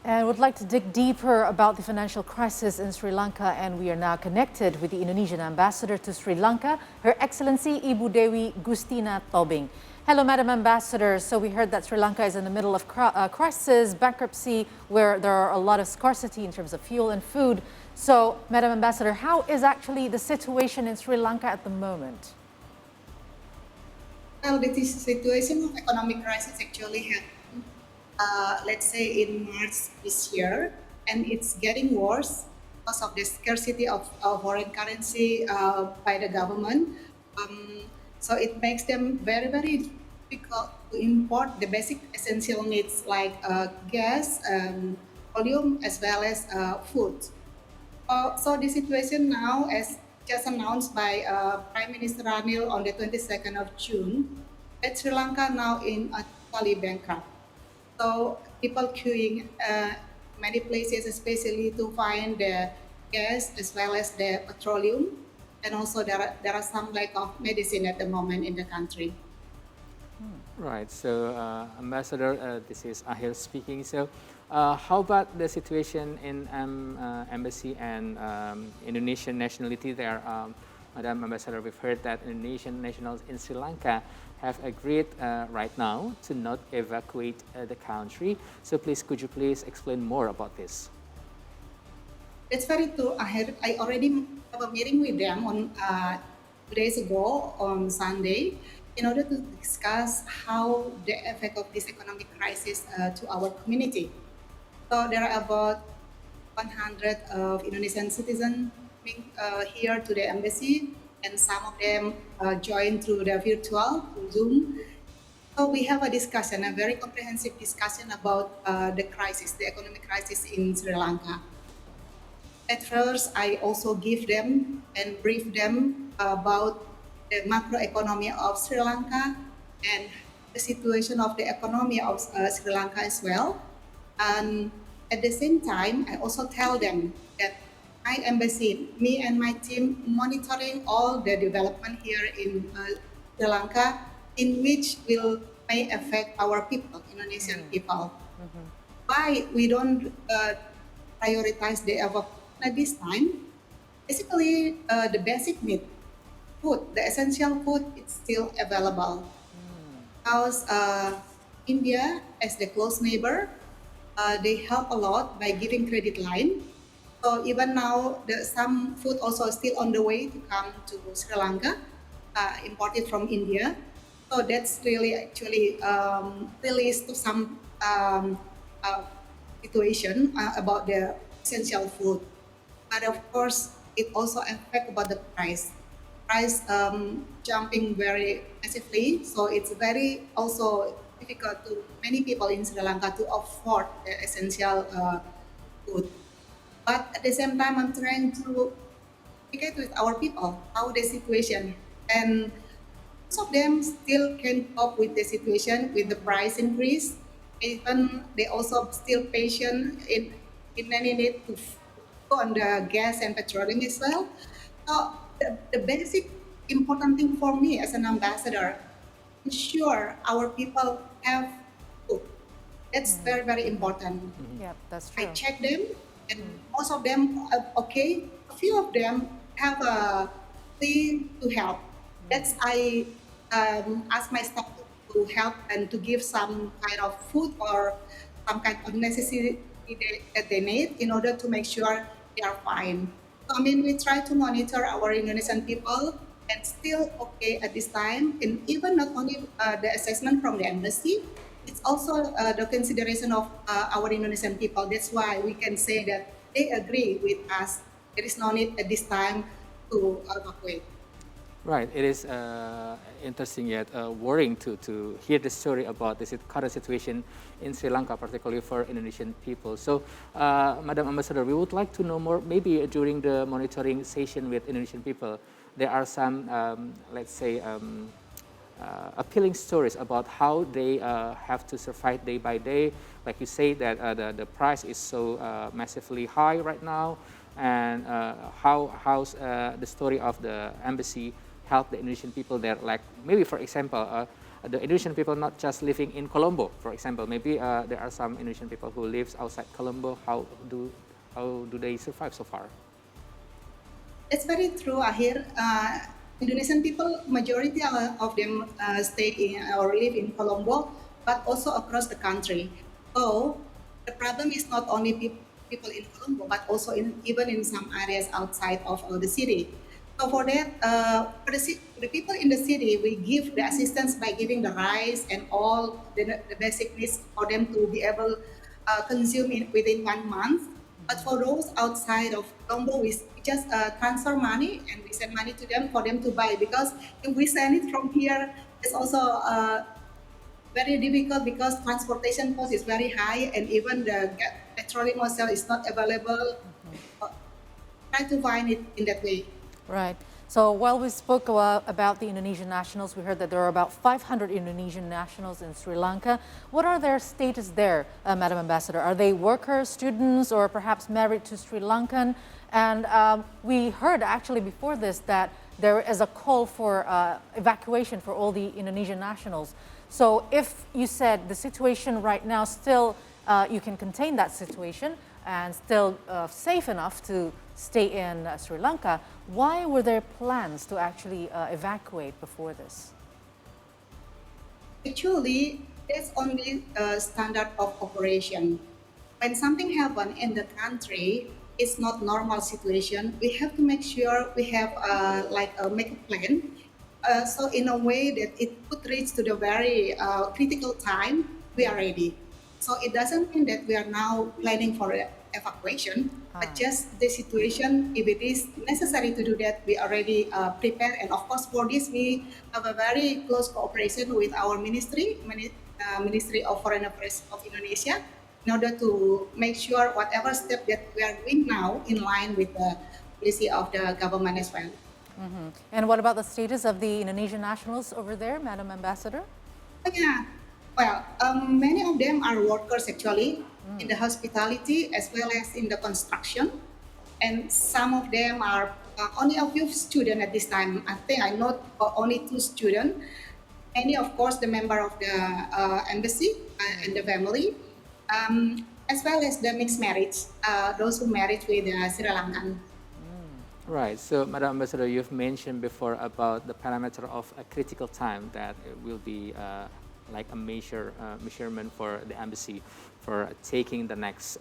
And would like to dig deeper about the financial crisis in Sri Lanka, and we are now connected with the Indonesian ambassador to Sri Lanka, Her Excellency Ibu Dewi Gustina Tobing. Hello, Madam Ambassador. So we heard that Sri Lanka is in the middle of crisis, bankruptcy, where there are a lot of scarcity in terms of fuel and food. So, Madam Ambassador, how is actually the situation in Sri Lanka at the moment? Well, the situation of economic crisis actually happened, let's say, in March this year, and it's getting worse because of the scarcity of foreign currency by the government. So it makes them very, very difficult to import the basic essential needs like gas, volume, as well as food. So the situation now, as just announced by Prime Minister Ranil on the 22nd of June, that Sri Lanka now in a totally bankrupt. So people queuing many places, especially to find the gas as well as the petroleum, and also there are some lack of medicine at the moment in the country. Right. So, Ambassador, this is Ahir speaking. So, how about the situation in embassy and Indonesian nationality there? Madam Ambassador, we've heard that Indonesian nationals in Sri Lanka have agreed right now to not evacuate the country. So, please, could you please explain more about this? It's very true. I already have a meeting with them on 2 days ago on Sunday in order to discuss how the effect of this economic crisis to our community. So there are about 100 of Indonesian citizens coming here to the embassy, and some of them joined through the virtual through Zoom. So we have a discussion, a very comprehensive discussion about the crisis, the economic crisis in Sri Lanka. At first, I also give them and brief them about the macroeconomy of Sri Lanka and the situation of the economy of Sri Lanka as well. And at the same time, I also tell them that my embassy, me and my team monitoring all the development here in Sri Lanka, in which will may affect our people, Indonesian people. Why we don't prioritize the evacuation at this time? Basically, the basic need, food, the essential food, is still available. Because India, as the close neighbor, they help a lot by giving credit line. So even now, some food also is still on the way to come to Sri Lanka, imported from India. So that's really actually released to some uh, situation about the essential food. But of course, it also affect about the price. Price jumping very massively, so it's very also difficult to many people in Sri Lanka to afford the essential food. But at the same time, I'm trying to communicate with our people how the situation, and most of them still can cope with the situation with the price increase. Even they also still patient in any need to go on the gas and petroleum as well. So the basic important thing for me as an ambassador, ensure our people have food. That's very, very important. Yep, that's I true. check them, and most of them okay. A few of them have a plea to help. That's I ask my staff to help and to give some kind of food or some kind of necessity that they need in order to make sure they are fine. So, I mean, we try to monitor our Indonesian people and still okay at this time. And even not only the assessment from the embassy, it's also the consideration of our Indonesian people. That's why we can say that they agree with us. There is no need at this time to evacuate. Right. It is interesting yet worrying to hear the story about this current situation in Sri Lanka, particularly for Indonesian people. So, Madam Ambassador, we would like to know more. Maybe during the monitoring session with Indonesian people, there are some, let's say, appealing stories about how they have to survive day by day. Like you say that the price is so massively high right now, and how's the story of the embassy help the Indonesian people there? Like maybe for example, the Indonesian people not just living in Colombo, for example. Maybe there are some Indonesian people who lives outside Colombo. How do they survive so far? It's very true, Ahir. Indonesian people, majority of them stay in or live in Colombo, but also across the country. So the problem is not only people in Colombo, but also even in some areas outside of the city. So for that, for the people in the city, we give the assistance by giving the rice and all the basic needs for them to be able consume it within 1 month. But for those outside of Colombo, we just transfer money and we send money to them for them to buy. Because if we send it from here, it's also very difficult because transportation cost is very high and even the petroleum also is not available. Try to find it in that way. Right. So while we spoke about the Indonesian nationals, we heard that there are about 500 Indonesian nationals in Sri Lanka. What are their status there, Madam Ambassador? Are they workers, students, or perhaps married to Sri Lankan? And we heard actually before this that there is a call for evacuation for all the Indonesian nationals. So if you said the situation right now still, you can contain that situation and still safe enough to stay in Sri Lanka, why were there plans to actually evacuate before this? Actually, that's only a standard of operation. When something happens in the country, it's not normal situation. We have to make sure we have make a plan. So in a way that it could reach to the very critical time, we are ready. So it doesn't mean that we are now planning for evacuation, but just the situation, if it is necessary to do that, we already prepared. And of course, for this, we have a very close cooperation with our Ministry of Foreign Affairs of Indonesia, in order to make sure whatever step that we are doing now in line with the policy of the government as well. And what about the status of the Indonesian nationals over there, Madam Ambassador? Yeah, well, many of them are workers actually in the hospitality as well as in the construction, and some of them are only a few students at this time. I think I know only 2 students. Many, of course, the member of the embassy and the family, as well as the mixed marriage, those who married with Sri Lankan. Right. So, Madam Ambassador, you've mentioned before about the parameter of a critical time that it will be like a measurement for the embassy for taking the next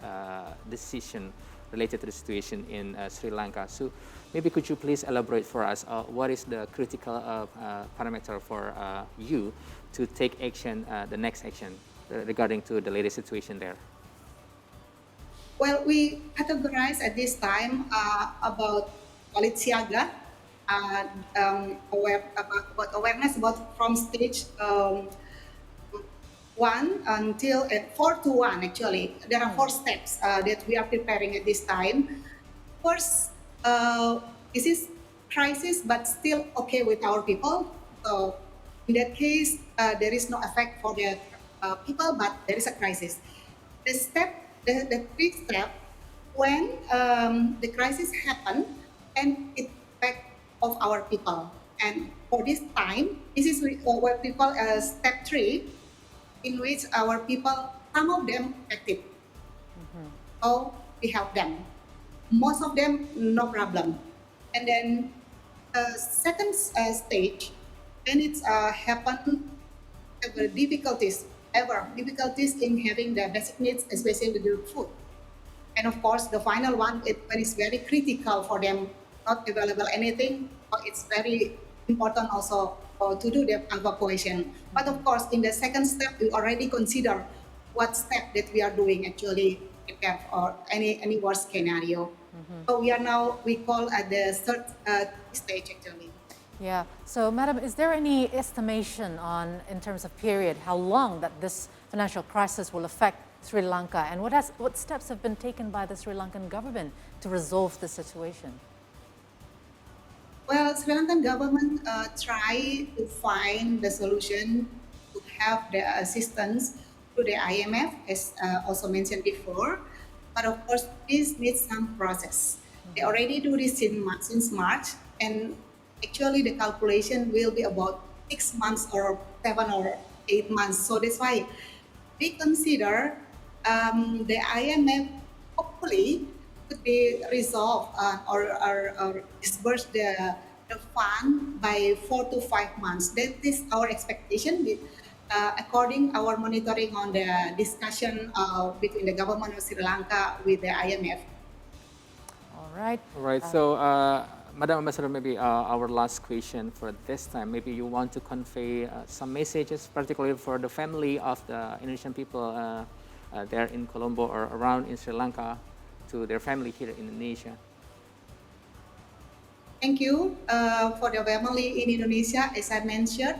decision related to the situation in Sri Lanka. So, maybe could you please elaborate for us what is the critical parameter for you to take action, the next action regarding to the latest situation there? Well, we categorize at this time about siaga, about awareness about from stage 1 until 4 to 1 actually. There are 4 steps that we are preparing at this time. First, this is crisis but still okay with our people. So in that case, there is no effect for the people, but there is a crisis. The 3 step, when the crisis happen and it affect of our people. And for this time, this is what we call step 3, in which our people, some of them affected. So we help them. Most of them, no problem. And then second stage, when it's happen, difficulties in having the basic needs, especially the food. And of course, the final one, when it's very critical for them, not available anything, it's very important also to do the evacuation. But of course, in the second step, we already consider what step that we are doing actually prepare for any worst scenario. So we call at the third stage actually. Yeah. So, Madam, is there any estimation on, in terms of period, how long that this financial crisis will affect Sri Lanka, and what steps have been taken by the Sri Lankan government to resolve the situation? Well, Sri Lankan government try to find the solution to have the assistance to the IMF, as also mentioned before. But of course, this needs some process. They already do this since March, and actually the calculation will be about 6 months or 7 or 8 months. So that's why we consider the IMF hopefully could be resolved or disburse the fund by 4 to 5 months. That is our expectation. According our monitoring on the discussion between the government of Sri Lanka with the IMF. All right. All right. So, Madam Ambassador, maybe our last question for this time. Maybe you want to convey some messages, particularly for the family of the Indonesian people there in Colombo or around in Sri Lanka, to their family here in Indonesia. Thank you for the family in Indonesia. As I mentioned,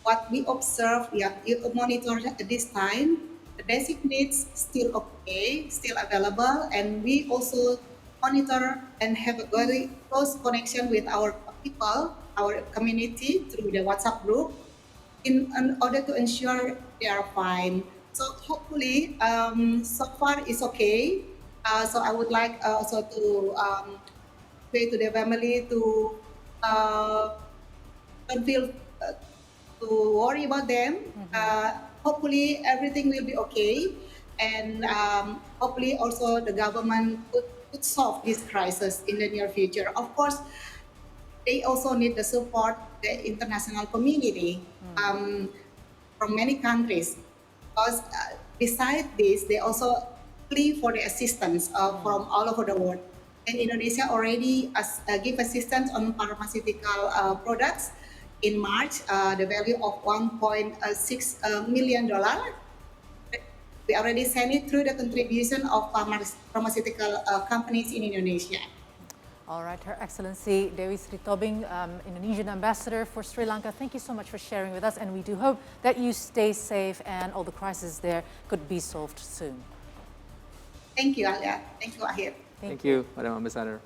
what we observe, we monitor at this time, the basic needs still okay, still available, and we also monitor and have a very close connection with our people, our community through the WhatsApp group in order to ensure they are fine. So hopefully, so far it's okay. So I would like also to say to the family to don't feel to worry about them. Hopefully, everything will be okay, and hopefully, also the government could solve this crisis in the near future. Of course, they also need the support the international community from many countries, because besides this, they also plea for the assistance from all over the world. And Indonesia already give assistance on pharmaceutical products in March, the value of $1.6 million. We already sent it through the contribution of pharmaceutical companies in Indonesia. All right, Her Excellency Dewi Sri Tobing, Indonesian Ambassador for Sri Lanka, thank you so much for sharing with us, and we do hope that you stay safe and all the crises there could be solved soon. Thank you, Alia. Thank you, Ahir. Thank you, Madam Ambassador.